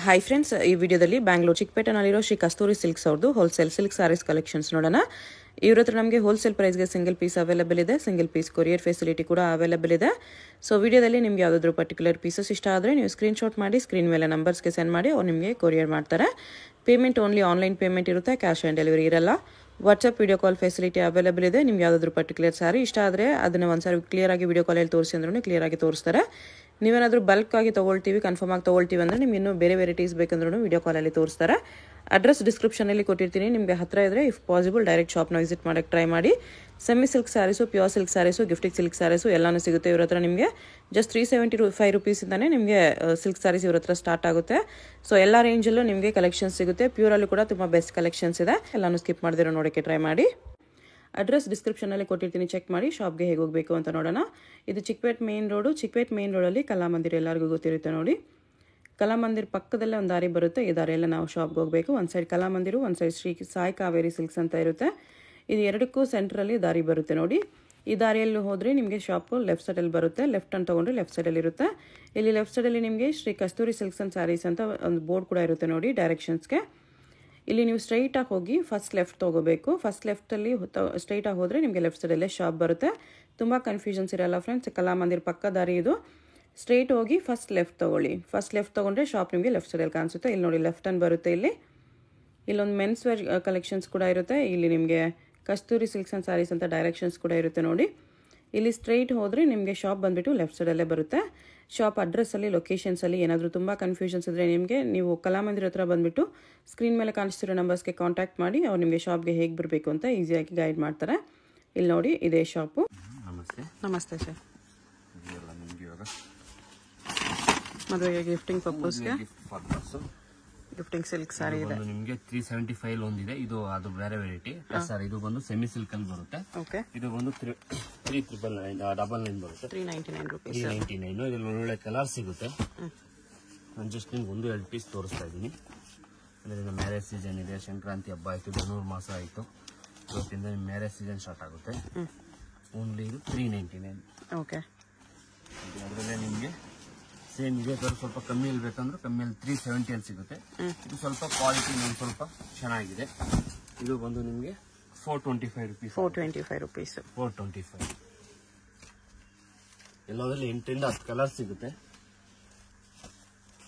Hi friends, ಈ ವಿಡಿಯೋದಲ್ಲಿ ಬ್ಯಾಂಗ್ಳೂರ್ ಚಿಕ್ಕಪೇಟೆನಲ್ಲಿರೋ ಶ್ರೀ ಕಸ್ತೂರಿ silks ಅವ್ರದ್ದು ಹೋಲ್ಸೇಲ್ ಸಿಲ್ಕ್ ಸಾರೀಸ್ ಕಲೆಕ್ಷನ್ಸ್ ನೋಡೋಣ. ಇವ್ರ ಹತ್ರ ನಮಗೆ ಹೋಲ್ಸೇಲ್ ಪ್ರೈಸ್ಗೆ ಸಿಂಗಲ್ ಪೀಸ್ ಅವೈಲೇಬಲ್ ಇದೆ, ಸಿಂಗಲ್ ಪೀಸ್ ಕೊರಿಯರ್ ಫೆಸಿಲಿಟಿ ಕೂಡ ಅವೈಲೇಬಲ್ ಇದೆ. ಸೊ ವಿಡಿಯೋದಲ್ಲಿ ನಿಮಗೆ ಯಾವುದಾದ್ರೂ ಪರ್ಟಿಕ್ಯುಲರ್ ಪೀಸಸ್ ಇಷ್ಟ ಆದರೆ ನೀವು ಸ್ಕ್ರೀನ್ಶಾಟ್ ಮಾಡಿ ಸ್ಕ್ರೀನ್ ಮೇಲೆ ನಂಬರ್ಸ್ಗೆ ಸೆಂಡ್ ಮಾಡಿ ಅವ್ರು ನಿಮಗೆ ಕೊರಿಯರ್ ಮಾಡ್ತಾರೆ. ಪೇಮೆಂಟ್ ಓನ್ಲಿ ಆನ್ಲೈನ್ ಪೇಮೆಂಟ್ ಇರುತ್ತೆ, ಕ್ಯಾಶ್ ಆನ್ ಡೆಲಿವರಿ ಇರಲ್ಲ. WhatsApp video call facility available ಇದೆ. ನಿಮ್ಗೆ ಯಾವುದಾದ್ರೂ ಪರ್ಟಿಕ್ಯುಲರ್ ಸಾರಿ ಇಷ್ಟ ಆದರೆ ಅದನ್ನು ಒಂದ್ಸಾರಿ ಕ್ಲಿಯರ್ ಆಗಿ ವಿಡಿಯೋ ಕಾಲಲ್ಲಿ ತೋರಿಸಿ ಅಂದ್ರೂ ಕ್ಲಿಯರ್ ಆಗಿ ತೋರಿಸ್ತಾರೆ. ನೀವೇನಾದರೂ ಬಲ್ಕ್ ಆಗಿ ತೊಗೊಳ್ತೀವಿ, ಕನ್ಫರ್ಮ್ ಆಗಿ ತೊಗೊಳ್ತೀವಿ ಅಂದರೆ ನಿಮ್ಗೆ ಇನ್ನೂ ಬೇರೆ ವೆರೈಟೀಸ್ ಬೇಕಂದ್ರೂ ವಿಡಿಯೋ ಕಾಲಲ್ಲಿ ತೋರಿಸ್ತಾರೆ. ಅಡ್ರೆಸ್ ಡಿಸ್ಕ್ರಿಪ್ಷನಲ್ಲಿ ಕೊಟ್ಟಿರ್ತೀನಿ, ನಿಮಗೆ ಹತ್ತಿರ ಇದ್ದರೆ ಇಫ್ ಪಾಸಿಬಲ್ ಡೈರೆಕ್ಟ್ ಶಾಪ್ನ ವಿಸಿಟ್ ಮಾಡೋಕ್ಕೆ ಟ್ರೈ ಮಾಡಿ. Semi silk sarees, pure silk sarees, gifting silk sarees ಎಲ್ಲನೂ ಸಿಗುತ್ತೆ ಇವ್ರ ಹತ್ರ. ನಿಮಗೆ ಜಸ್ಟ್ 375 ರುಪೀಸಿಂದನೇ ನಿಮಗೆ ಸಿಲ್ಕ್ ಸ್ಯಾರೀಸ್ ಇವ್ರ ಹತ್ರ ಸ್ಟಾರ್ಟ್ ಆಗುತ್ತೆ. ಸೊ ಎಲ್ಲ ರೇಂಜಲ್ಲೂ ನಿಮಗೆ ಕಲೆಕ್ಷನ್ಸ್ ಸಿಗುತ್ತೆ. ಪ್ಯೂರಲ್ಲೂ ಕೂಡ ತುಂಬ ಬೆಸ್ಟ್ ಕಲೆಕ್ಷನ್ಸ್ ಇದೆ. ಎಲ್ಲನೂ ಸ್ಕಿಪ್ ಮಾಡಿದಿರೋ ನೋಡೋಕ್ಕೆ ಟ್ರೈ ಮಾಡಿ. ಅಡ್ರೆಸ್ ಡಿಸ್ಕ್ರಿಪ್ಷನಲ್ಲಿ ಕೊಟ್ಟಿರ್ತೀನಿ, ಚೆಕ್ ಮಾಡಿ. ಶಾಪ್ಗೆ ಹೇಗೆ ಹೋಗಬೇಕು ಅಂತ ನೋಡೋಣ. ಇದು Chikkapete main road. Chikkapete main ರೋಡಲ್ಲಿ ಕಲಾಮಂದಿರ ಎಲ್ಲರಿಗೂ ಗೊತ್ತಿರುತ್ತೆ ನೋಡಿ. ಕಲಾಮಂದಿರ ಪಕ್ಕದಲ್ಲೇ ಒಂದು ದಾರಿ ಬರುತ್ತೆ. ಈ ದಾರಿಯೆಲ್ಲ ನಾವು ಶಾಪ್ಗೆ ಹೋಗಬೇಕು. ಒಂದು ಸೈಡ್ ಕಲಾಮಂದಿರು, ಒಂದು ಸೈಡ್ ಶ್ರೀ ಸಾಯಿ ಕಾವೇರಿ ಸಿಲ್ಕ್ಸ್ ಅಂತ ಇರುತ್ತೆ. ಇದು ಎರಡಕ್ಕೂ ಸೆಂಟ್ರಲ್ಲಿ ದಾರಿ ಬರುತ್ತೆ ನೋಡಿ. ಈ ದಾರಿಯಲ್ಲಿ ಹೋದರೆ ನಿಮಗೆ ಶಾಪು ಲೆಫ್ಟ್ ಸೈಡಲ್ಲಿ ಬರುತ್ತೆ. ಲೆಫ್ಟ್ ಅಂತ ತೊಗೊಂಡ್ರೆ ಲೆಫ್ಟ್ ಸೈಡಲ್ಲಿ ಇರುತ್ತೆ. ಇಲ್ಲಿ ಲೆಫ್ಟ್ ಸೈಡಲ್ಲಿ ನಿಮಗೆ ಶ್ರೀ ಕಸ್ತೂರಿ ಸಿಲ್ಕ್ಸ್ ಅಂಡ್ ಸ್ಯಾರೀಸ್ ಅಂತ ಒಂದು ಬೋರ್ಡ್ ಕೂಡ ಇರುತ್ತೆ ನೋಡಿ ಡೈರೆಕ್ಷನ್ಸ್ಗೆ. ಇಲ್ಲಿ ನೀವು ಸ್ಟ್ರೈಟಾಗಿ ಹೋಗಿ ಫಸ್ಟ್ ಲೆಫ್ಟ್ ತೊಗೋಬೇಕು. ಫಸ್ಟ್ ಲೆಫ್ಟಲ್ಲಿ ಸ್ಟ್ರೈಟಾಗಿ ಹೋದರೆ ನಿಮಗೆ ಲೆಫ್ಟ್ ಸೈಡಲ್ಲೇ ಶಾಪ್ ಬರುತ್ತೆ. ತುಂಬ ಕನ್ಫ್ಯೂಷನ್ಸ್ ಇರಲ್ಲ ಫ್ರೆಂಡ್ಸ್. ಕಲಾಮಂದಿರ ಪಕ್ಕ ದಾರಿ ಇದು. ಸ್ಟ್ರೈಟ್ ಹೋಗಿ ಫಸ್ಟ್ ಲೆಫ್ಟ್ ತೊಗೊಳ್ಳಿ. ಫಸ್ಟ್ ಲೆಫ್ಟ್ ತೊಗೊಂಡ್ರೆ ಶಾಪ್ ನಿಮಗೆ ಲೆಫ್ಟ್ ಸೈಡಲ್ಲಿ ಕಾಣಿಸುತ್ತೆ. ಇಲ್ಲಿ ನೋಡಿ ಲೆಫ್ಟ್ ಅನ್ನು ಬರುತ್ತೆ. ಇಲ್ಲೊಂದು ಮೆನ್ಸ್ ವೇರ್ ಕಲೆಕ್ಷನ್ಸ್ ಕೂಡ ಇರುತ್ತೆ. ಇಲ್ಲಿ ನಿಮಗೆ ಕಸ್ತೂರಿ ಸಿಲ್ಕ್ಸ್ ಆ್ಯಂಡ್ ಸ್ಯಾರೀಸ್ ಅಂತ ಡೈರೆಕ್ಷನ್ಸ್ ಕೂಡ ಇರುತ್ತೆ ನೋಡಿ. ಇಲ್ಲಿ ಸ್ಟ್ರೈಟ್ ಹೋದರೆ ನಿಮಗೆ ಶಾಪ್ ಬಂದುಬಿಟ್ಟು ಲೆಫ್ಟ್ ಸೈಡಲ್ಲೇ ಬರುತ್ತೆ. ಶಾಪ್ ಅಡ್ರೆಸ್ಸಲ್ಲಿ, ಲೊಕೇಶನ್ಸಲ್ಲಿ ಏನಾದರೂ ತುಂಬ ಕನ್ಫ್ಯೂಷನ್ಸ್ ಇದ್ದರೆ ನೀವು ಕಲಾಮಂದಿರ ಹತ್ರ ಬಂದುಬಿಟ್ಟು ಸ್ಕ್ರೀನ್ ಮೇಲೆ ಕಾಣಿಸ್ತಿರೋ ನಂಬರ್ಸ್ಗೆ ಕಾಂಟ್ಯಾಕ್ಟ್ ಮಾಡಿ ಅವ್ರು ನಿಮಗೆ ಶಾಪ್ಗೆ ಹೇಗೆ ಬರಬೇಕು ಅಂತ ಈಸಿಯಾಗಿ ಗೈಡ್ ಮಾಡ್ತಾರೆ. ಇಲ್ಲಿ ನೋಡಿ, ಇದೇ ಶಾಪು. ನಮಸ್ತೆ. ನಮಸ್ತೆ ಸರ್. ಮದುವೆಗೆ ಗಿಫ್ಟಿಂಗ್ ಪರ್ಪಸ್ಗೆ ಗಿಫ್ಟಿಂಗ್ ಸಿಲ್ಕ್ ಸಾರಿ ಇದೆ. ನಿಮಗೆ 375 ಒಂದಿದೆ. ಇದು ಅದು ಬೇರೆ ವೆರೈಟಿ ಸರ್. ಇದು ಬಂದು ಸೆಮಿ ಸಿಲ್ಕ್ ಅಲ್ಲಿ ಬರುತ್ತೆ. ಇದು ಬಂದು 399 ಬರುತ್ತೆ. 399 ರುಪೀಸ್. 399. ಇದ್ರಲ್ಲಿ ಒಳ್ಳೊಳ್ಳೆ ಕಲರ್ ಸಿಗುತ್ತೆ. ನಾನು ಜಸ್ಟ್ ನಿಮ್ಗೆ 1-2 ಪೀಸ್ ತೋರಿಸ್ತಾ ಇದ್ದೀನಿ. ಇದರಿಂದ ಮ್ಯಾರೇಜ್ ಸೀಸನ್ ಇದೆ, ಸಂಕ್ರಾಂತಿ ಹಬ್ಬ ಆಯಿತು, ಧನುರ್ಮಾಸ ಆಯಿತು. ಇವತ್ತಿಂದ ನಿಮ್ಮ ಮ್ಯಾರೇಜ್ ಸೀಸನ್ ಸ್ಟಾರ್ಟ್ ಆಗುತ್ತೆ. ಓನ್ಲಿ ಇದು 399. ಓಕೆ. ಅದರಲ್ಲೇ ನಿಮಗೆ ಸೇಮ್ ಇದೆ. ಸ್ವಲ್ಪ ಕಮ್ಮಿಯಲ್ಲಿ ಬೇಕಂದ್ರೆ ಕಮ್ಮಿಯಲ್ಲಿ 370 ಅಲ್ಲಿ ಸಿಗುತ್ತೆ. ಇದು ಸ್ವಲ್ಪ ಕ್ವಾಲಿಟಿ ಒಂದು ಸ್ವಲ್ಪ ಚೆನ್ನಾಗಿದೆ. ಇದು ಬಂದು ನಿಮಗೆ 425 ರುಪೀಸ್. 425 ರುಪೀಸ್. 425. ಎಲ್ಲದರಲ್ಲಿ 8ರಿಂದ 10 ಕಲರ್ ಸಿಗುತ್ತೆ.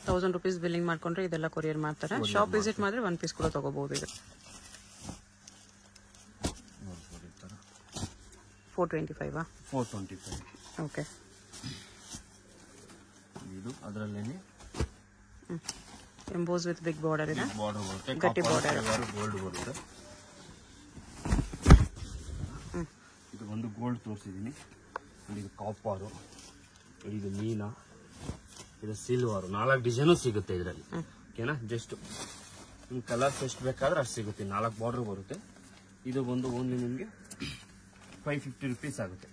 1000 ರುಪೀಸ್ ಬಿಲ್ಲಿಂಗ್ ಮಾಡ್ಕೊಂಡ್ರೆ ಇದೆಲ್ಲ ಕೊರಿಯರ್ ಮಾಡ್ತಾರೆ. ಶಾಪ್ ವಿಸಿಟ್ ಮಾಡಿದ್ರೆ 1 ಪೀಸ್ ಕೂಡ ತಗೋಬಹುದು. ಇದು 425. 425. ಓಕೆ. ಇದು ಅದರಲ್ಲೇನೆ ಎಂಬೋಸ್ ವಿತ್ ಬಿಗ್ ಬಾರ್ಡರ್ ಇದೆ. ಬಾರ್ಡರ್ ಬರುತ್ತೆ, ಗಟ್ಟಿ ಬಾರ್ಡರ್, ಗೋಲ್ಡ್ ಬರುತ್ತೆ. ಇದು ಒಂದು ಗೋಲ್ಡ್ ತೋರಿಸಿದ್ದೀನಿ. ಇದು ಕಾಪರು, ಇದು ಮೀನಾ, ಇದು ಸಿಲ್ವರು. 4 ಡಿಸೈನು ಸಿಗುತ್ತೆ ಇದರಲ್ಲಿ. ಓಕೆನಾ? ಜಸ್ಟ್ ನಿಮ್ಗೆ ಕಲರ್ಸ್ ಎಷ್ಟು ಬೇಕಾದ್ರೆ ಅಷ್ಟು ಸಿಗುತ್ತೆ. 4 ಬಾರ್ಡರ್ ಬರುತ್ತೆ. ಇದು ಬಂದು ಓನ್ಲಿ ನಿಮಗೆ 550 ರುಪೀಸ್ ಆಗುತ್ತೆ.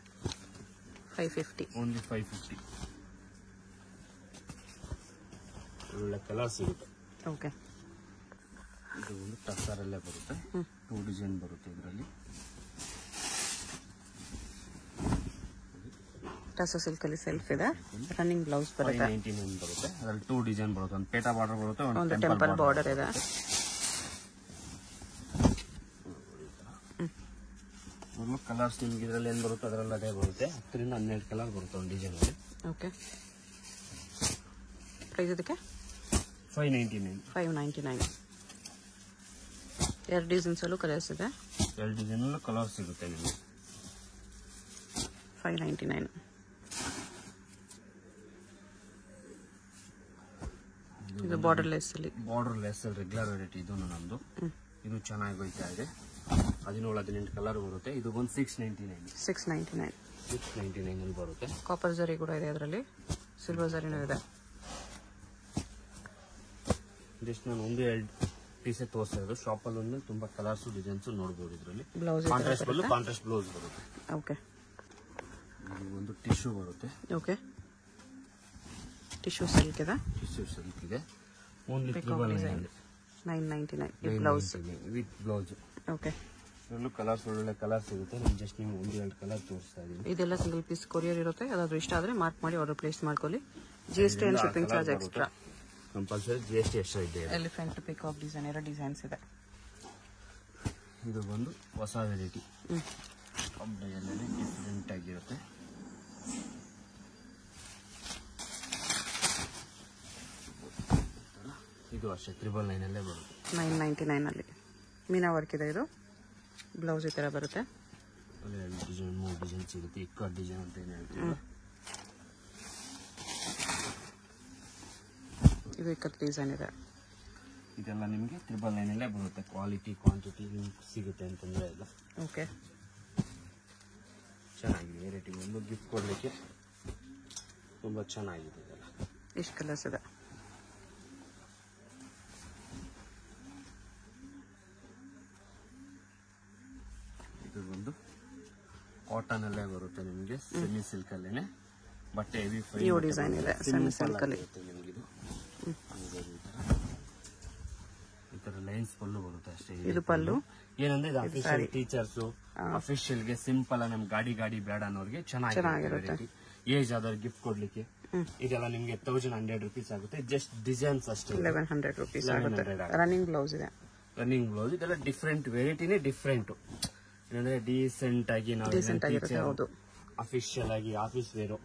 550. ಓನ್ಲಿ 550. ಒಳ್ಳೆ ಕಲರ್ ಸಿಗುತ್ತೆ. ಓಕೆ. ಇದು ಒಂದು ಟಸ್ಸರಲ್ಲೇ ಬರುತ್ತೆ. 2 ಡಿಸೈನ್ ಬರುತ್ತೆ ಇದರಲ್ಲಿ. ಟಸ್ಸರ್ ಸಿಲ್ಕ್ ಅಲ್ಲಿ ಸೆಲ್ಫ್ ಇದೆ. ರನ್ನಿಂಗ್ ಬ್ಲೌಸ್ ಬರುತ್ತೆ. 599 ಬರುತ್ತೆ. ಅದರಲ್ಲಿ 2 ಡಿಸೈನ್ ಬರುತ್ತೆ. ಒಂದು ಪೇಟಾ ಬಾರ್ಡರ್ ಬರುತ್ತೆ, ಒಂದು ಟೆಂಪಲ್ ಬಾರ್ಡರ್ ಇದೆ. ಕಲರ್ಸ್ ನಿಮ್ಗೆ ಇದರಲ್ಲಿ ಏನು ಬರುತ್ತೆ ಅದರಲ್ಲಿ ಅದೇ ಬರುತ್ತೆ. 10ರಿಂದ 12 ಕಲರ್ ಬರುತ್ತೆ ಒಂದು ಡಿಸೈನ್ ಅಲ್ಲಿ. ಓಕೆ. ಪ್ರೈಸ್ ಇದಕ್ಕೆ 599. 599. 2 ಡಿಸೈನ್ಸ್ ಅಲ್ಲೂ ಕಲರ್ಸ್ ಇದೆ. 2 ಡಿಸೈನ್ ಅಲ್ಲೂ ಕಲರ್ ಸಿಗುತ್ತೆ ನಿಮಗೆ. 599. ಇದು ಬಾರ್ಡರ್ ಲೆಸ್ ಅಲ್ಲಿ. ಬಾರ್ಡರ್ ಲೆಸ್ ಅಲ್ಲಿ ರೆಗ್ಯುಲರ್ ವೆರೈಟಿ. ಇದು ನಮ್ದು. ಇದು ಚೆನ್ನಾಗಿ ಹೋಯ್ತಾ ಇದೆ. 17-18 ಕಲರ್ ಬರುತ್ತೆ. ಇದು ಬಂದು 699. 699 ಅಲ್ಲಿ ಬರುತ್ತೆ. ಕಾಪರ್ ಜರಿ ಕೂಡ ಇದೆ ಅದರಲ್ಲಿ, ಸಿಲ್ವರ್ ಜರಿನೂ ಇದೆ. ಜಸ್ಟ್ ನಾನು 1-2 ಪೀಸೇ ತೋರಿಸ್ತಾ ಇರೋದು. ಶಾಪಲ್ಲಿ ಒಂದು ತುಂಬಾ ಕಲರ್ಸ್ ಡಿಸೈನ್ಸ್ ನೋಡಬಹುದು. ಇದರಲ್ಲಿ ಬ್ಲೌಸ್ ಕಾಂಟ್ರಾಸ್ಟ್ ಬ್ಲೌಸ್ ಬರುತ್ತೆ. ಓಕೆ. ಒಂದು ಟಿಶ್ಯೂ ಬರುತ್ತೆ. ಓಕೆ. ಟಿಶ್ಯೂ ಸಿಲ್ಕ್ ಇದೆ. ಟಿಶ್ಯೂ ಸಿಲ್ಕ್ ಇದೆ. Only 999 blouse with blouse. Okay. ಇದರಲ್ಲೂ ಕಲರ್ಸ್ ಒಳ್ಳೆ ಕಲರ್ ಸಿಗುತ್ತೆ. ನಾನು ಜಸ್ಟ್ ನೀವು 1-2 ಕಲರ್ ತೋರಿಸ್ತಾ ಇದ್ದೀನಿ. ಇದೆಲ್ಲ ಸಿಂಗಲ್ ಪೀಸ್ ಕೊರಿಯರ್ ಇರುತ್ತೆ. ಯಾವ್ದಾದ್ರು ಇಷ್ಟ ಆದರೆ ಮಾರ್ಕ್ ಮಾಡಿ ಆರ್ಡರ್ ಪ್ಲೇಸ್ ಮಾಡ್ಕೊಳ್ಳಿ. GST and shipping charge extra. Compulsory GST extra ಇದೆ. ಎಲಿಫೆಂಟ್ ಪಿಕಾಕ್ ಡಿಸೈನ್ 2 ಡಿಸೈನ್ಸ್ ಇದೆ. ಇದು ಬಂದು ಹೊಸ ವೆರೈಟಿ. ಡಿಸೈನಲ್ಲಿ ಡಿಫ್ರೆಂಟ್ ಆಗಿರುತ್ತೆ. ಇದು ಅಷ್ಟೇ 999 ಬರುತ್ತೆ. 999 ಅಲ್ಲಿ ಮೀನಾ ವರ್ಕ್ ಇದೆ. ಇದು ಬ್ಲೌಸ್ ಈ ತರ ಬರುತ್ತೆ. ಡಿಸೈನ್ 3 ಡಿಸೈನ್ ಸಿಗುತ್ತೆ. ಇಕ್ಕಟ್ ಡಿಸೈನ್ ಅಂತ ಏನು ಹೇಳ್ತೀವಿ. ಇದು ಇಕ್ಕಟ್ ಡಿಸೈನ್ ಇದೆ. ಇದೆಲ್ಲ ನಿಮಗೆ 999 ಬರುತ್ತೆ. ಕ್ವಾಲಿಟಿ ಕ್ವಾಂಟಿಟಿ ನಿಮ್ಗೆ ಸಿಗುತ್ತೆ ಅಂತಂದ್ರೆ ಇಲ್ಲ. ಓಕೆ, ಚೆನ್ನಾಗಿದೆ ವೆರೈಟಿ. ಒಂದು ಗಿಫ್ಟ್ ಕೊಡಲಿಕ್ಕೆ ತುಂಬ ಚೆನ್ನಾಗಿದೆ. ಇದೆಲ್ಲ ಇಷ್ಟು ಕಲರ್ಸ್ ಇದೆ. ಇದು ಒಂದು ಕಾಟನ್ ಅಲ್ಲೇ ಬರುತ್ತೆ ನಿಮಗೆ. ಸೆಮಿ ಸಿಲ್ಕ್ ಅಲ್ಲೇನೆ ಬಟ್ಟೆ ಹೆವಿ ಈ ಡಿಸೈನ್ ಇದೆ. ಸೆಮಿ ಸಿಲ್ಕ್ ಅಲ್ಲಿ ನಿಮಗೆ ಇದು ಈ ತರ ಲೈನ್ಸ್ ಪಲ್ಲು ಬರುತ್ತೆ ಅಷ್ಟೇ. ಇದು ಪಲ್ಲು ಏನಂದ್ರೆ ಇದು ಅಫಿಷಿಯಲ್ ಟೀಚರ್ಸ್ ಅಫಿಷಿಯಲ್ ಗೆ ಸಿಂಪಲ್ ನಮ್ ಗಾಡಿ ಬೇಡ ಅನ್ನೋರಿಗೆ ಚೆನ್ನಾಗಿರುತ್ತೆ. ಏಜ್ ಆದವ್ರಿಗೆ ಗಿಫ್ಟ್ ಕೊಡ್ಲಿಕ್ಕೆ ಇದೆಲ್ಲ ನಿಮ್ಗೆ 1100 ರೂಪೀಸ್ ಆಗುತ್ತೆ. ಜಸ್ಟ್ ಡಿಸೈನ್ಸ್ ಅಷ್ಟೇ 1100 ರೂಪೀಸ್ ಆಗುತ್ತೆ. ರನ್ನಿಂಗ್ ಬ್ಲೌಸ್ ಇದೆ. ರನ್ನಿಂಗ್ ಬ್ಲೌಸ್ ಇದೆಲ್ಲ ಡಿಫ್ರೆಂಟ್ ವೆರೈಟಿನೇ ಡಿಫ್ರೆಂಟ್. ಏನಂದ್ರೆ ಡೀಸೆಂಟ್ ಆಗಿ ನಾವು ಅಫಿಷಿಯಲ್ ಆಗಿ ಆಫೀಸ್ ವೇರು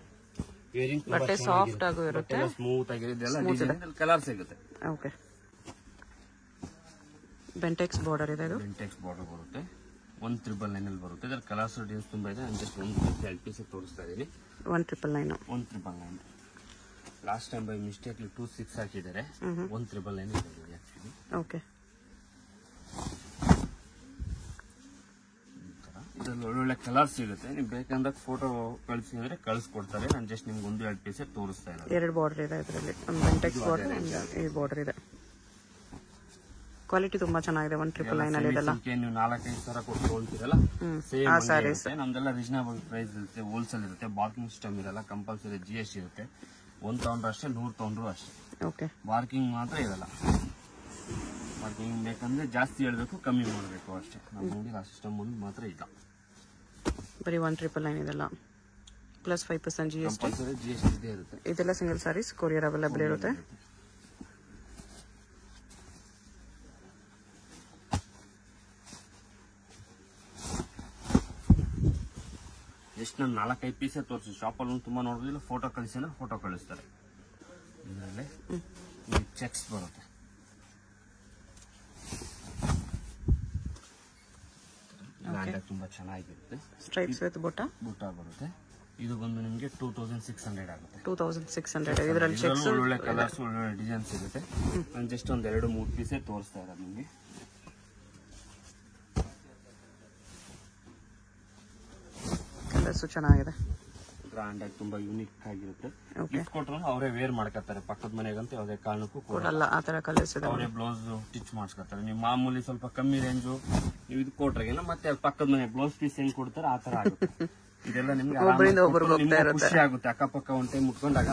ವೇರಿಂಗ್ ಬಟ್ಟೆ ಸಾಫ್ಟ್ ಆಗು ಇರುತ್ತೆ, ಸ್ಮೂತ್ ಆಗಿರೋದೆಲ್ಲ ಡಿಸೈನ್ ಕಲರ್ ಸಿಗುತ್ತೆ. ಓಕೆ, ಬೆಂಟೆಕ್ಸ್ ಬಾರ್ಡರ್ ಇದೆ. ಇದು ಬೆಂಟೆಕ್ಸ್ ಬಾರ್ಡರ್ ಬರುತ್ತೆ. 1999 ಅಲ್ಲಿ ಬರುತ್ತೆ. ಇದರ ಕಲರ್ಸ್ ಡಿಸೈನ್ಸ್ ತುಂಬಾ ಇದೆ. ನಾನು ಜಸ್ಟ್ 1 ಪೀಸ್ ತೋರಿಸ್ತಾ ಇದ್ದೀನಿ. 1999 ಲಾಸ್ಟ್ ಟೈಮ್ ಬೈ ಮಿಸ್ಟೇಕ್ 26 ಹಾಕಿದ್ದಾರೆ. 1999 ಇದೆ ಆಕ್ಚುಲಿ. ಓಕೆ, ಇದರಲ್ಲಿ ಒಳ್ಳೊಳ್ಳೆ ಕಲರ್ ಸಿಗುತ್ತೆ. ನೀವು ಬೇಕಂದ್ರೆ ಫೋಟೋ ಕಳಿಸಿ ಅಂದ್ರೆ ಕಳಿಸ್ಕೊಡ್ತಾರೆ. ನಾನು ಜಸ್ಟ್ ನಿಮ್ಗೆ 1-2 ಪೀಸ್ ತೋರಿಸ್ತಾ ಇರೋದು. 2 ಬಾರ್ಡರ್ ಇದೆ ಇದರಲ್ಲಿ. ಒಂದು ಬೆಂಟೆಕ್ಸ್ ಬಾರ್ಡರ್, ಈ ಬಾರ್ಡರ್ ಇದೆ. ಕ್ವಾಲಿಟಿ ತುಂಬಾ ಚೆನ್ನಾಗಿದೆ. 1999 ಅಲ್ಲಿ ಇದೆಲ್ಲ ನೀವು 4-5 ಸಾವಿರ ಕೊಟ್ಟು ತೊಗೊಳ್ತೀರಲ್ಲ, ಸೇಮ್ ನಮ್ದೆಲ್ಲ ರೀಸನಬಲ್ ಪ್ರೈಸ್ ಇರುತ್ತೆ. ಹೋಲ್ಸೇಲ್ ಇರುತ್ತೆ. ಬಾರ್ಕಿಂಗ್ ಸಿಸ್ಟಮ್ ಇರಲ್ಲ. ಕಂಪಲ್ಸರಿ GST ಇರುತ್ತೆ. 1 ತಗೊಂಡ್ರು ಅಷ್ಟೇ, 100 ತಗೊಂಡ್ರು ಅಷ್ಟೇ. ಓಕೆ, ಬಾರ್ಕಿಂಗ್ ಮಾತ್ರ ಇರಲ್ಲ. ಬಾರ್ಕಿಂಗ್ ಬೇಕಂದ್ರೆ ಜಾಸ್ತಿ ಹೇಳ್ಬೇಕು, ಕಮ್ಮಿ ಮಾಡಬೇಕು ಅಷ್ಟೇ. ನಮ್ಮ ಮುಂದೆ ಆ ಸಿಸ್ಟಮ್ ಒಂದು ಮಾತ್ರ ಇಲ್ಲ. ಬರೀ 1999 ಇದೆಲ್ಲ ಪ್ಲಸ್ 5% GST. ಕಂಪಲ್ಸರಿ GST ಇದೇ ಇರುತ್ತೆ. ಇದೆಲ್ಲ ಸಿಂಗಲ್ ಸಾರೀಸ್ ಕೊರಿಯರ್ ಅವೈಲೇಬಲ್ ಇರುತ್ತೆ. ಜಸ್ಟ್ ನಾನು 4-5 ಪೀಸೇ ತೋರಿಸಿ. ಶಾಪಲ್ಲಿ ತುಂಬಾ ನೋಡೋದಿಲ್ಲ. ಫೋಟೋ ಕಳಿಸಿ ಅಂದ್ರೆ ಫೋಟೋ ಕಳಿಸ್ತಾರೆ. ಇದರಲ್ಲಿ ಚೆಕ್ಸ್ ಬರುತ್ತೆ. ತುಂಬಾ ಚೆನ್ನಾಗಿರುತ್ತೆ. ಸ್ಟ್ರೈಪ್ಸ್ ವಿತ್ ಬುಟ್ಟ ಬರುತ್ತೆ. ಇದು ಬಂದು ನಿಮಗೆ 2600 ಆಗುತ್ತೆ. 2600. ಇದರಲ್ಲಿ ಚೆಕ್ಸ್ ಒಳ್ಳೆ ಕಲರ್ಸ್ ಒಳ್ಳೆ ಡಿಸೈನ್ ಸಿಗುತ್ತೆ. ನಾನು ಜಸ್ಟ್ ಒಂದು 2-3 ಪೀಸೇ ತೋರಿಸ್ತಾ ಇರೋದು ನಿಮಗೆ. ಕಲರ್ಸ್ ಚೆನ್ನಾಗಿದೆ. ಗ್ರಾಂಡ್ ಆಗಿ ತುಂಬಾ ಯೂನಿಕ್ ಆಗಿರುತ್ತೆ. ಗಿಫ್ಟ್ ಕೊಟ್ಟರು ಅವರೇ ವೇರ್ ಮಾಡ್ಕೊತಾರೆ. ಪಕ್ಕದ ಮನೆಗಂತ ಯಾವುದೇ ಕಾರಣಕ್ಕೂ ಕೊಡಲ್ಲ. ಆ ತರ ಕಲರ್ಸ್ ಇದೆ. ಅವರೇ ಬ್ಲೌಸ್ ಸ್ಟಿಚ್ ಮಾಡಿಸ್ಕೊತಾರೆ. ನೀವು ಮಾಮೂಲಿ ಸ್ವಲ್ಪ ಕಮ್ಮಿ ರೇಂಜು ನೀವು ಇದು ಕೊಟ್ರಾಗೆಲ್ಲ ಮತ್ತೆ ಪಕ್ಕದ ಮನೆ ಬ್ಲೌಸ್ ಪೀಸ್ ಹೆಂಗ್ ಕೊಡ್ತಾರೆ ಆ ತರ ಆಗುತ್ತೆ. ಇದೆಲ್ಲ ನಿಮ್ಗೆ ಖುಷಿ ಆಗುತ್ತೆ. ಅಕ್ಕಪಕ್ಕ ಒಂದ್ ಟೈಮ್ ಉಟ್ಕೊಂಡಾಗ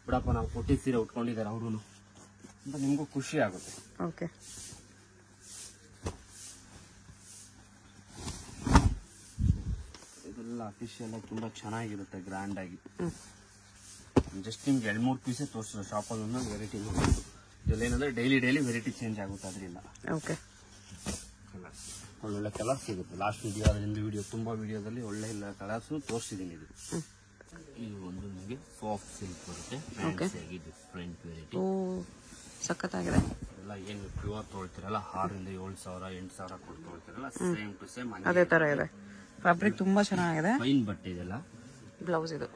ಬಿಡಪ್ಪ ನಾವು ಕೊಟ್ಟಿದ್ ಸೀರೆ ಉಟ್ಕೊಂಡಿದ್ದಾರೆ ಅವರು ಅಂತ ನಿಮ್ಗೂ ಖುಷಿ ಆಗುತ್ತೆ. ಓಕೆ, ಇದೆಲ್ಲ ಅಫಿಷಿಯಲ್ ಆಗಿ ತುಂಬಾ ಚೆನ್ನಾಗಿರುತ್ತೆ. ಗ್ರ್ಯಾಂಡ್ ಆಗಿ ಜಸ್ಟ್ ನಿಮ್ಗೆ 2-3 ಪೀಸೇ ತೋರಿಸೋ. ಶಾಪಲ್ಲಿ ಒಂದು ವೆರೈಟಿ ಇದೆಲ್ಲ ಏನಂದ್ರೆ ಡೈಲಿ ವೆರೈಟಿ ಚೇಂಜ್ ಆಗುತ್ತೆ. ಅದರಿಂದ ಓಕೆ, ಒಳ್ಳೊಳ್ಳೆ ಕಲರ್ ಸಿಗುತ್ತೆ. ಲಾಸ್ಟ್ ವಿಡಿಯೋ ತುಂಬಾ ವಿಡಿಯೋದಲ್ಲಿ ಒಳ್ಳೆ ಕಲರ್ಸ್ ತೋರಿಸಿದ್ದೀನಿ. ಇದು ಒಂದು ನಿಮಗೆ ಸಾಫ್ಟ್ ಸಿಲ್ಕ್ ಬರುತ್ತೆ. Different variety. ಸಖತ್ತಾಗಿದೆ. ಎಲ್ಲ ಏನು ಪ್ಯೂರ್ ತೊಗೊಳ್ತೀರಲ್ಲ 6,000-7,000 8,000 ಕೊಟ್ಟು ತೊಗೊಳ್ತೀರಲ್ಲ, ಸೇಮ್ ಟು ಸೇಮ್ ಅದೇ ತರ ಇದೆ. ಫ್ಯಾಬ್ರಿಕ್ ತುಂಬಾ ಚೆನ್ನಾಗಿದೆ. ಫೈನ್ ಬಟ್ಟೆ ಇದೆಲ್ಲ. ಬ್ಲೌಸ್ ಇದು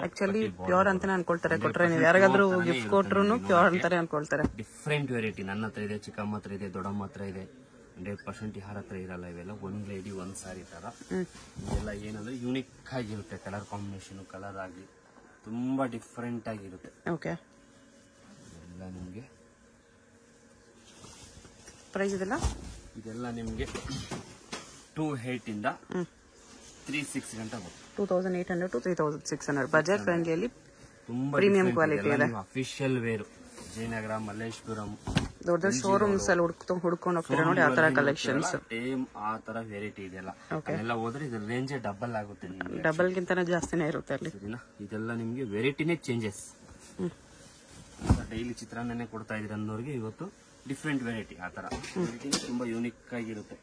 ಆಕ್ಚುಲಿ ಪ್ಯೂರ್ ಅಂತಾನೆ ಅನ್ಕೊಳ್ತಾರೆ. ಕೊಟ್ರೆ ನೀವು ಯಾರಿಗಾದ್ರೂ ಗಿಫ್ಟ್ ಕೊಟ್ರು ಪ್ಯೂರ್ ಅಂತಾನೆ ಅನ್ಕೊಳ್ತಾರೆ. ಡಿಫ್ರೆಂಟ್ ವೆರೈಟಿ ನನ್ನ ಹತ್ರ ಇದೆ, ಚಿಕ್ಕಮ್ಮ ಹತ್ರ ಇದೆ, ದೊಡ್ಡಮ್ಮ ಹತ್ರ ಇದೆ. 100% ಯಾರ ಹತ್ರ ಇರಲ್ಲ ಇವೆಲ್ಲ. 1 ಲೇಡಿ 1 ಸಾರಿ ತರ. ಇದೆಲ್ಲ ಏನಂದ್ರೆ ಯೂನಿಕ್ ಆಗಿರುತ್ತೆ. ಕಲರ್ ಕಾಂಬಿನೇಷನ್ ಕಲರ್ ಆಗಿ ತುಂಬಾ ಡಿಫ್ರೆಂಟ್ ಆಗಿರುತ್ತೆ. ಓಕೆ, ಎಲ್ಲ ನಿಮ್ಗೆ ಪ್ರೈಸ್ ಇದೆಲ್ಲ ನಿಮ್ಗೆ 28 ಇಂದ 36 ಗಂಟೆ ಬರುತ್ತೆ. 2800 to 3600 ಬಜೆಟ್ ಫ್ರೆಂಡ್ಲಿ. ತುಂಬಾ ಪ್ರೀಮಿಯಂ ಕ್ವಾಲಿಟಿ ಇದೆ. ಅಫಿಷಿಯಲ್ ವೇರ್ ಜಯನಗರ, ಮಲ್ಲೇಶ್ವರಂ ದೊಡ್ಡ ಶೋರೂಮ್ಸ್ ಅಲ್ಲಿ ಹುಡ್ಕೊಂಡು ಹೋಗ್ತೀರಾ ನೋಡಿ ಆ ತರ ಕಲೆಕ್ಷನ್ಸ್. ಸೇಮ್ ಆ ತರ ವೆರೈಟಿ ಇದೆಲ್ಲ. ಎಲ್ಲ ಹೋದ್ರೆ ಇದ್ರ ರೇಂಜ್ ಡಬಲ್ ಆಗುತ್ತೆ. ಡಬಲ್ ಗಿಂತನೇ ಜಾಸ್ತಿನೇ ಇರುತ್ತೆ ಅಲ್ಲಿ. ಇದೆಲ್ಲ ನಿಮ್ಗೆ ವೆರೈಟಿನೇ ಚೇಂಜಸ್. ಡೈಲಿ ಚಿತ್ರಾನ್ನನೇ ಕೊಡ್ತಾ ಇದ್ದೀರ ಅನ್ನೋರಿಗೆ ಇವತ್ತು ಡಿಫ್ರೆಂಟ್ ವೆರೈಟಿ. ಆ ಥರ ವೆರೈಟಿ ತುಂಬ ಯೂನಿಕ್ ಆಗಿರುತ್ತೆ.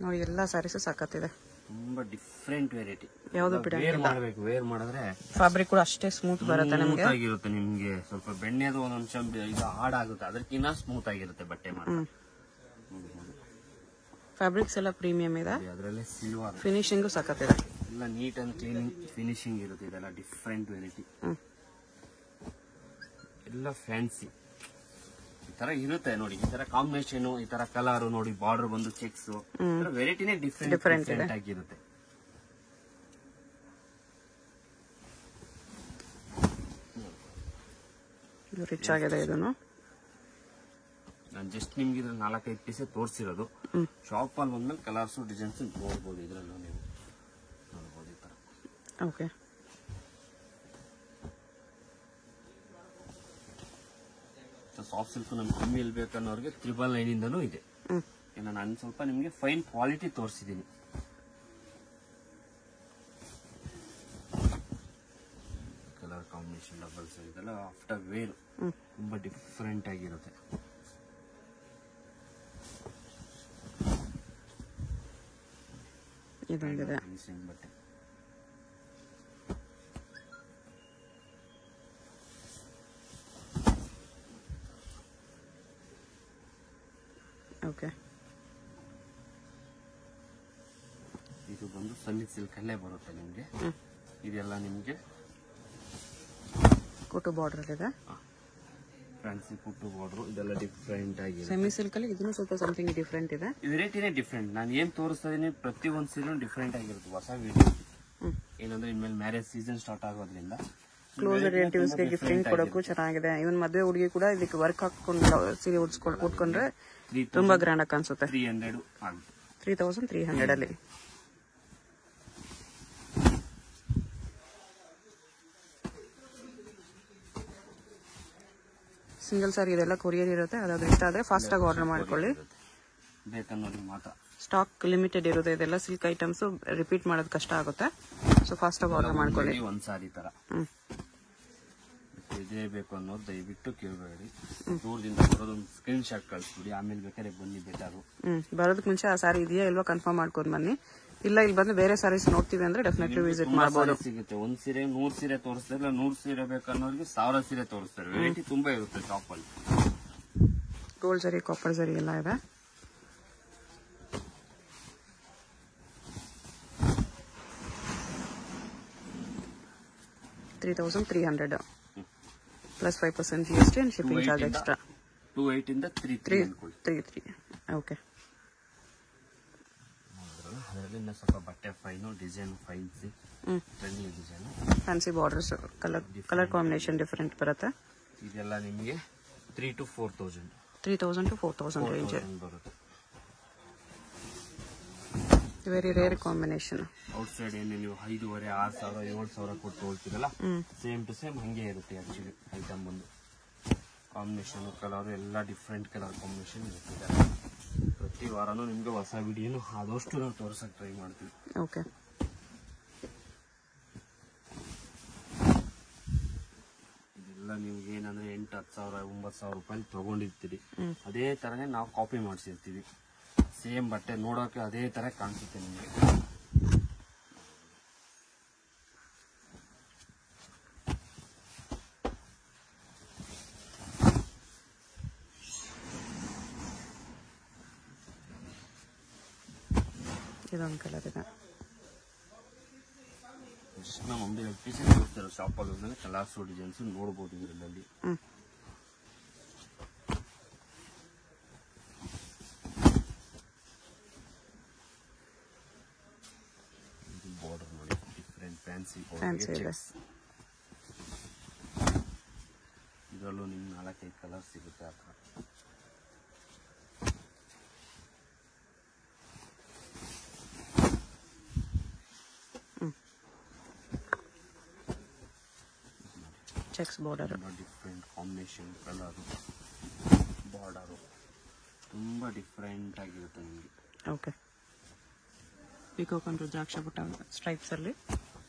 ನೋಡಿ ಎಲ್ಲ ಸ್ಯಾರೀಸು ಸಾಕತ್ತಿದೆ, ತುಂಬಾ ಡಿಫ್ರೆಂಟ್ ವೆರೈಟಿ. ಯಾವುದು ವೇರ್ ಮಾಡಬೇಕು, ವೇರ್ ಮಾಡಿದ್ರೆ ಫ್ಯಾಬ್ರಿಕ್ ಕೂಡ ಅಷ್ಟೇ ಸ್ಮೂತ್ ಬರುತ್ತೆ ನಿಮಗೆ. ಸ್ಮೂತ್ ಆಗಿರುತ್ತೆ. ನಿಮ್ಗೆ ಸ್ವಲ್ಪ ಬೆಣ್ಣೆದು ಒಂದೊಂದು ಇದು ಹಾಡಾಗುತ್ತೆ, ಅದಕ್ಕಿಂತ ಸ್ಮೂತ್ ಆಗಿರುತ್ತೆ ಬಟ್ಟೆ ಮಾತ್ರ. ಫ್ಯಾಬ್ರಿಕ್ಸ್ ಎಲ್ಲ ಪ್ರೀಮಿಯಂ ಇದೆ, ಅದರಲ್ಲೇ ಸಿಲ್ವರ್ ಫಿನಿಶಿಂಗು ಸಾಕತ್ತಿದೆ. ಎಲ್ಲ ನೀಟ್ ಅಂಡ್ ಕ್ಲೀನಿಂಗ್ ಫಿನಿಶಿಂಗ್ ಇರುತ್ತೆ. ಇದೆಲ್ಲ ಡಿಫ್ರೆಂಟ್ ವೆರೈಟಿ, ಎಲ್ಲ ಫ್ಯಾನ್ಸಿ ಈ ತರ ಇರುತ್ತೆ. ನೋಡಿ ಈ ತರ ಕಾಂಬಿನೇಷನ್, ಈ ತರ ಕಲರ್ ನೋಡಿ, ಬಾರ್ಡರ್ ಬಂದು ಚೆಕ್ಸ್, ವೆರೈಟಿನೇ ಡಿಫ್ರೆಂಟ್ ಆಗಿರುತ್ತೆ. ರಿಚ್ ಆಗಿದೆ ಇದನ್ನು. ನಾನು ಜಸ್ಟ್ ನಿಮ್ಗೆ ಇದ್ರ 4-5 ಪೀಸೇ ತೋರಿಸಿರೋದು. ಶಾಪ್ ಅಲ್ಲಿ ಬಂದ್ಮೇಲೆ ಕಲರ್ಸ್ ಡಿಸೈನ್ಸ್ ನೋಡ್ಬೋದು. ಇದ್ರಲ್ಲೂ ನೀವು ನೋಡ್ಬೋದು ಈ ತರ. ಓಕೆ, ಸಾಫ್ಟ್ ಸಿಲ್ಕ್ ನಮ್ಗೆ ಕಮ್ಮಿ ಇಲ್ಬೇಕನ್ನೋರಿಗೆ 999 ಇಂದನೂ ಇದೆ. ಇನ್ನು ನಾನು ಸ್ವಲ್ಪ ನಿಮ್ಗೆ ಫೈನ್ ಕ್ವಾಲಿಟಿ ತೋರಿಸಿದ್ದೀನಿ. ಕಲರ್ ಕಾಂಬಿನೇಷನ್ ಡಬಲ್ಸ್ ಇದೆಲ್ಲ ಆಫ್ಟರ್ ವೇರ್ ತುಂಬಾ ಡಿಫ್ರೆಂಟ್ ಆಗಿರುತ್ತೆ. ಇದೊಂದಿದೆ ಬಟ್ಟೆ. ಓಕೆ, ಇದು ಬಂದು ಸನ್ನಿ ಸಿಲ್ಕ್ ಅಲ್ಲೇ ಬರುತ್ತೆ ನಿಮ್ಗೆ. ಇದೆಲ್ಲ ನಿಮ್ಗೆ ಕುಟ್ಟು ಬಾರ್ಡರ್ ಇದೆ, ಫ್ಯಾನ್ಸಿ ಕುಟ್ಟು ಬಾರ್ಡರ್. ಇದೆಲ್ಲ ಡಿಫ್ರೆಂಟ್ ಆಗಿದೆ. ಸೆಮಿ ಸಿಲ್ಕ್ ಅಲ್ಲಿ ಇದನ್ನು ಸ್ವಲ್ಪ ಸಮಥಿಂಗ್ ಡಿಫ್ರೆಂಟ್ ಇದೆ. ವೆರೈಟಿನೇ ಡಿಫ್ರೆಂಟ್. ನಾನು ಏನ್ ತೋರಿಸ್ತಾ ಇದೀನಿ ಪ್ರತಿ ಒಂದು ಸೀರೆ ಡಿಫ್ರೆಂಟ್ ಆಗಿರುತ್ತೆ. ಹೊಸ ವಿಡಿಯೋ ಏನಂದ್ರೆ ಇನ್ಮೇಲೆ ಮ್ಯಾರೇಜ್ ಸೀಸನ್ ಸ್ಟಾರ್ಟ್ ಆಗೋದ್ರಿಂದ ಕ್ಲೋಸ್ ರಿಲೇಟಿವ್ಸ್ ಗೆ ಗಿಫ್ಟಿಂಗ್ ಕೊಡೋಕ್ಕೂ ಚೆನ್ನಾಗಿದೆ. ಇವನ್ ಮದುವೆ ಹುಡುಗಿ ಕೂಡ ಇದಕ್ಕೆ ವರ್ಕ್ ಹಾಕೊಂಡು ಸೀರೆ ಉಟ್ಕೊಂಡ್ರೆ ತುಂಬಾ ಗ್ರ್ಯಾಂಡ್ ಆಗಿ ಕಾಣಿಸುತ್ತೆ. 300 ಆಗುತ್ತೆ. 3300 ಅಲ್ಲಿ. ಸಿಂಗಲ್ ಸಾರಿ ಇದೆಲ್ಲ ಕೊರಿಯರ್ ಇರುತ್ತೆ. ಅದಾದ್ರೂ ಇಷ್ಟ ಆದ್ರೆ ಫಾಸ್ಟ್ ಆಗಿ ಆರ್ಡರ್ ಮಾಡ್ಕೊಳ್ಳಿ. ಬೇಕನ್ನೋರಿಗೆ ಮಾತ್ರ. ಸ್ಟಾಕ್ ಲಿಮಿಟೆಡ್ ಇರುತ್ತೆ. ಇದೆಲ್ಲ ಸಿಲ್ಕ್ ಐಟಮ್ಸ್ ರಿಪೀಟ್ ಮಾಡೋದು ಕಷ್ಟ ಆಗುತ್ತೆ. ಸೊ ಫಾಸ್ಟ್ ಆಗಿ ಆರ್ಡರ್ ಮಾಡ್ಕೊಳ್ಳಿ. ಒಂದ್ ಸಾರಿ ತರ ಇದೇ ಬೇಕು ಅನ್ನೋದು ದಯವಿಟ್ಟು ಕೇಳಬೇಡಿ. ದೂರದಿಂದ ಬರೋದೊಂದು ಸ್ಕ್ರೀನ್ ಶಾಟ್ ಕಳಿಸ್ಬಿಡಿ. ಆಮೇಲೆ ಬೇಕಾದ್ರೆ ಬನ್ನಿ ಬೇಕಾದ್ರು. ಬರೋದಕ್ಕೆ ಮುಂಚೆ ಆ ಸಾರಿ ಇದೆಯಾ ಇಲ್ವಾ ಕನ್ಫರ್ಮ್ ಮಾಡ್ಕೊಂಡ್ ಬನ್ನಿ. ಇಲ್ಲ ಇಲ್ಲಿ ಬಂದು ಬೇರೆ ಸಾರೀಸ್ ನೋಡ್ತೀವಿ ಅಂದ್ರೆ ಡೆಫಿನೆಟ್ಲಿ ವಿಸಿಟ್ ಮಾಡಬಹುದು. ಸಿಗುತ್ತೆ. ಒಂದ್ ಸೀರೆ 100 ಸೀರೆ ತೋರಿಸ್ತಾರೆ, 100 ಸೀರೆ ಬೇಕನ್ನೋರಿಗೆ 1000 ಸೀರೆ ತೋರಿಸ್ತಾರೆ. ವೆರೈಟಿ ತುಂಬಾ ಇರುತ್ತೆ ಶಾಪ್ ಅಲ್ಲಿ. ಗೋಲ್ಡ್ ಜರಿ, ಕಾಪರ್ ಜರಿ ಎಲ್ಲ ಇದೆ. $3,300 plus 5% GST and shipping charge extra. 28 ಇಂದ 33. ಓಕೆ, ಅದರಲ್ಲಿ ಸ್ವಲ್ಪ ಬಟ್ಟೆ fine, design fancy, trending design, fancy borders, colour combination different ಬರುತ್ತೆ. ಇದೆಲ್ಲ ನಿಮಗೆ 3,000 to 4,000. 3,000 to 4,000 ರೇಂಜ್ ಬರುತ್ತೆ. Very rare combination. Outside ಏನು ನೀವು 5,500, 6,000, 7,000 ಕೊಟ್ಟು ಹೋಗ್ತೀರಲ್ಲ, ಸೇಮ್ ಟು ಸೇಮ್ ಹಂಗೆ ಇರುತ್ತೆ. ಆಕ್ಚುಲಿ ಐಟಮ್ ಬಂದು ಕಾಂಬಿನೇಷನ್, ಕಲರ್ ಎಲ್ಲ ಡಿಫ್ರೆಂಟ್ ಕಲರ್ ಕಾಂಬಿನೇಷನ್ ಇರುತ್ತೆ. ಪ್ರತಿ ವಾರನೂ ನಿಮ್ಗೆ ಹೊಸ ವಿಡಿಯೋನು ಆದಷ್ಟು ನಾವು ತೋರ್ಸಕ್ ಟ್ರೈ ಮಾಡ್ತೀವಿ. ಓಕೆ, ಇದೆಲ್ಲ ನಿಮ್ಗೆ ಏನಂದ್ರೆ 8,000, 10,000, 9,000 ರೂಪಾಯಿ ತಗೊಂಡಿರ್ತೀರಿ. ಅದೇ ತರನೇ ನಾವು ಕಾಪಿ ಮಾಡಿಸಿರ್ತೀವಿ. ಸೇಮ್ ಬಟ್ಟೆ ನೋಡೋಕೆ ಅದೇ ತರ ಕಾಣಿಸುತ್ತೆ ನಿಮಗೆ. ಇದೊಂದು ಕಲರ್ ಇದೆ. ಜಸ್ಟ್ ನಾವು ಒಂದು 2 ಪೀಸ್ ತೋರಿಸ್ತಾರೆ ಶಾಪಲ್ಲಿ ಹೋದ್ರೆ ಕಲರ್ಸ್ ಡಿಸೈನ್ಸ್ ನೋಡ್ಬೋದು ಇದರಲ್ಲಿ. ಬಾರ್ಡರ್ ನೋಡಿ, ಡಿಫ್ರೆಂಟ್ ಫ್ಯಾನ್ಸಿ ಬಾರ್ಡರ್. ಇದರಲ್ಲೂ ನಿಮ್ಗೆ 4-5 ಕಲರ್ ಸಿಗುತ್ತೆ. ಆ ಥರ cheques border, different combination, colour, border ತುಂಬಾ ಡಿಫ್ರೆಂಟ್ ಆಗಿರುತ್ತೆ ನಿಮಗೆ. ಓಕೆ, ಪಿಕಾಕ್ ಅಂಡ್ ರುದ್ರಾಕ್ಷ ಬುಟ್ಟ ಸ್ಟ್ರೈಪ್ಸ್ ಅಲ್ಲಿ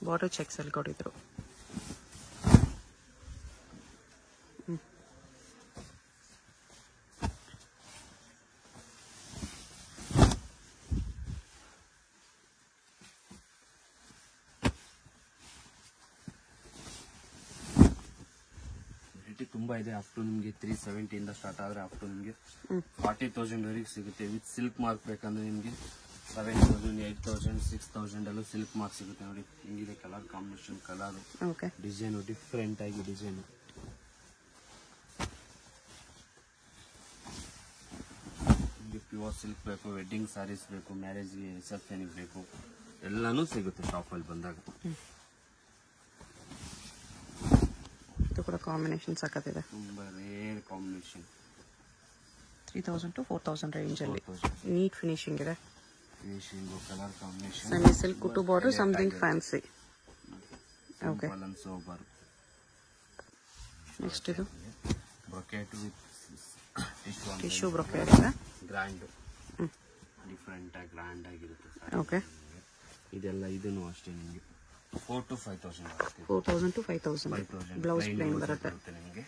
ಬಾರ್ಡರ್ ಚೆಕ್ಸ್ ಅಲ್ಲಿ ಕೊಟ್ಟಿದ್ರು. ತುಂಬಾ ಇದೆ. ಅಪ್ ಟು ನಿಮಗೆ 370 ಇಂದ ಸ್ಟಾರ್ಟ್ ಆದ್ರೆ ಅಪ್ ಟು ನಿಮಗೆ 40,000 ವರೆಗೆ ಸಿಗುತ್ತೆ. ವಿತ್ ಸಿಲ್ಕ್ ಮಾರ್ಕ್ ಬೇಕಂದ್ರೆ ನಿಮಗೆ 7,000, 8,000, 6,000 ಅಲ್ಲೂ ಸಿಲ್ಕ್ ಮಾರ್ಕ್ ಸಿಗುತ್ತೆ. ನೋಡಿ ಹಿಂಗಿದೆ colour combination, colour design different ಆಗಿ ಡಿಸೈನ್. ನಿಮಗೆ ಪ್ಯೂರ್ ಸಿಲ್ಕ್ ಬೇಕು, ವೆಡ್ಡಿಂಗ್ ಸ್ಯಾರೀಸ್ ಬೇಕು, ಮ್ಯಾರೇಜ್ಗೆ ರಿಸೆಪ್ಷನ್ಗೆ ಬೇಕು, ಎಲ್ಲಾನು ಸಿಗುತ್ತೆ ಶಾಪಲ್ಲಿ ಬಂದಾಗ. ಕೂಡ ಕಾಂಬಿನೇಷನ್ ಸಖತ್ತಿದೆ. ತುಂಬಾ ರೇರ್ ಕಾಂಬಿನೇಷನ್. 3,000 to 4,000 ರೇಂಜ್ ಅಲ್ಲಿ ನೀಟ್ ಫಿನಿಶಿಂಗ್ ಇದೆ. Finishing colour combination, semi silk ಕುಟು border, something fancy. Okay, sober. Next ಇದು ಬ್ರೊಕೆಟ್ ವಿತ್ ಟಿಶ್ಯೂ ಬ್ರೊಕೆಟ್ ಇದೆ. ಗ್ರ್ಯಾಂಡ್, ಡಿಫರೆಂಟ್ ಆಗಿ ಗ್ರ್ಯಾಂಡ್ ಆಗಿರುತ್ತೆ. ಓಕೆ, ಇದೆಲ್ಲ ಇದನ್ನು ಅಷ್ಟೇ ನಿಮಗೆ 4,000 to 5,000 ಬರುತ್ತೆ. 4,000 to 5,000 ಬ್ಲೌಸ್ ಪ್ಲೇನ್ ಬರುತ್ತೆ ನಿಮಗೆ.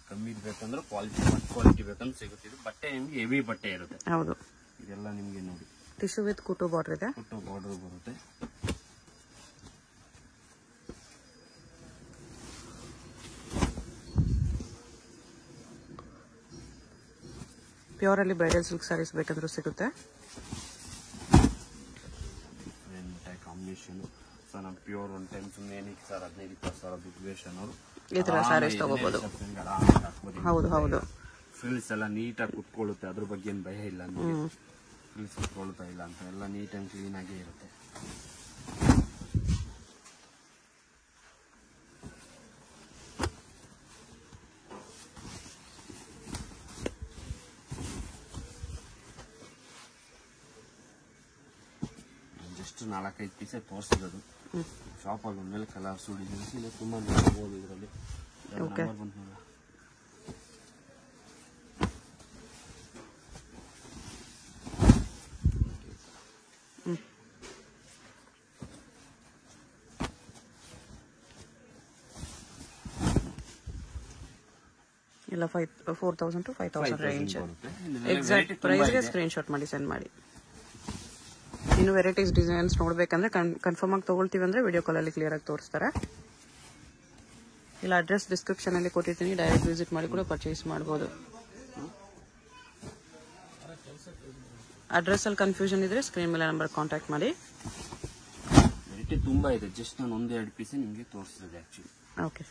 ಕಮ್ಮಿ ಬೇಕಂದ್ರೆ ಕ್ವಾಲಿಟಿ ಬೇಕಂದ್ರೆ ಸಿಗುತ್ತೆ. ಇದು ಬಟ್ಟೆ ನಿಮ್ಗೆ ಹೆವಿ ಬಟ್ಟೆ ಇರುತ್ತೆ. ಹೌದು, ಇದೆಲ್ಲ ನಿಮ್ಗೆ ನೋಡಿ ಟಿಶ್ಯೂ ವಿತ್ ಕುಟು ಬಾರ್ಡರ್ ಇದೆ. ಕುಟು ಬಾರ್ಡರ್ ಬರುತ್ತೆ. ಪ್ಯೂರ್ ಅಲ್ಲಿ ಬ್ರೈಡಲ್ ಸಿಲ್ಕ್ ಸ್ಯಾರೀಸ್ ಬೇಕಂದ್ರೂ ಸಿಗುತ್ತೆ. ಕಾಂಬಿನೇಷನ್ ಸರ್, ನಮ್ಮ ಪ್ಯೂರ್ ಒಂದು ಟೈಮ್ ಸುಮ್ಮನೆ ಏನಕ್ಕೆ ಸರ್ 15-20 ದುಡ್ಡು ವೇಸ್ಟ್ ಅನ್ನೋರು ಈ ತರ ಸ್ಯಾರೀಸ್ ತಗೋಬಹುದು. ಹೌದು ಹೌದು, ಫ್ರಿಲ್ಸ್ ಎಲ್ಲ ನೀಟಾಗಿ ಕುತ್ಕೊಳ್ಳುತ್ತೆ. ಅದ್ರ ಬಗ್ಗೆ ಏನು ಭಯ ಇಲ್ಲ, ಫ್ರಿಲ್ಸ್ ಕುತ್ಕೊಳ್ತಾ ಇಲ್ಲ ಅಂತ, ಎಲ್ಲ ನೀಟ್ ಆಗಿ ಕ್ಲೀನ್ ಆಗೇ ಇರುತ್ತೆ. ಜಸ್ಟ್ 4-5 ಪೀಸೇ ತೋರಿಸಿರೋದು. ಶಾಪಲ್ಲಿ ಒಂದ್ಮೇಲೆ ಕಲರ್ಸ್ ಡಿಸೈನ್ಸ್ ಇಲ್ಲ, ತುಂಬಾ ನೋಡ್ಬೋದು ಇದರಲ್ಲಿ. ಎಲ್ಲ 4,000 to 5,000 ರೇಂಜ್. ಎಕ್ಸಾಕ್ಟ್ ಪ್ರೈಸ್ಗೆ ಸ್ಕ್ರೀನ್ ಶಾಟ್ ಮಾಡಿ ಸೆಂಡ್ ಮಾಡಿ. ಇನ್ನು ವೆರೈಟೀಸ್ ಡಿಸೈನ್ಸ್ ನೋಡ್ಬೇಕಂದ್ರೆ ಕನ್ಫರ್ಮ್ ಆಗಿ ತಗೊಳ್ತೀವಿ ಅಂದ್ರೆ ವಿಡಿಯೋ ಕಾಲಲ್ಲಿ ಕ್ಲಿಯರ್ ಆಗಿ ತೋರಿಸ್ತಾರೆ. ಇಲ್ಲ ಅಡ್ರೆಸ್ ಡಿಸ್ಕ್ರಿಪ್ಷನ್ ಅಲ್ಲಿ ಕೊಟ್ಟಿರ್ತೀನಿ, ಡೈರೆಕ್ಟ್ ವಿಸಿಟ್ ಮಾಡಿ ಕೂಡ ಪರ್ಚೇಸ್ ಮಾಡ್ಬೋದು. ಅಡ್ರೆಸ್ ಅಲ್ಲಿ ಕನ್ಫ್ಯೂಷನ್ ಇದ್ರೆ ಸ್ಕ್ರೀನ್ ಮೇಲೆ ನಂಬರ್ ಕಾಂಟ್ಯಾಕ್ಟ್ ಮಾಡಿ. ವೆರೈಟಿ ತುಂಬಾ ಇದೆ, ಜಸ್ಟ್ ನಾನು 1-2 ಪೀಸ್ ನಿಮಗೆ ತೋರಿಸಿದೆ ಆಕ್ಚುಲಿ. ಓಕೆ.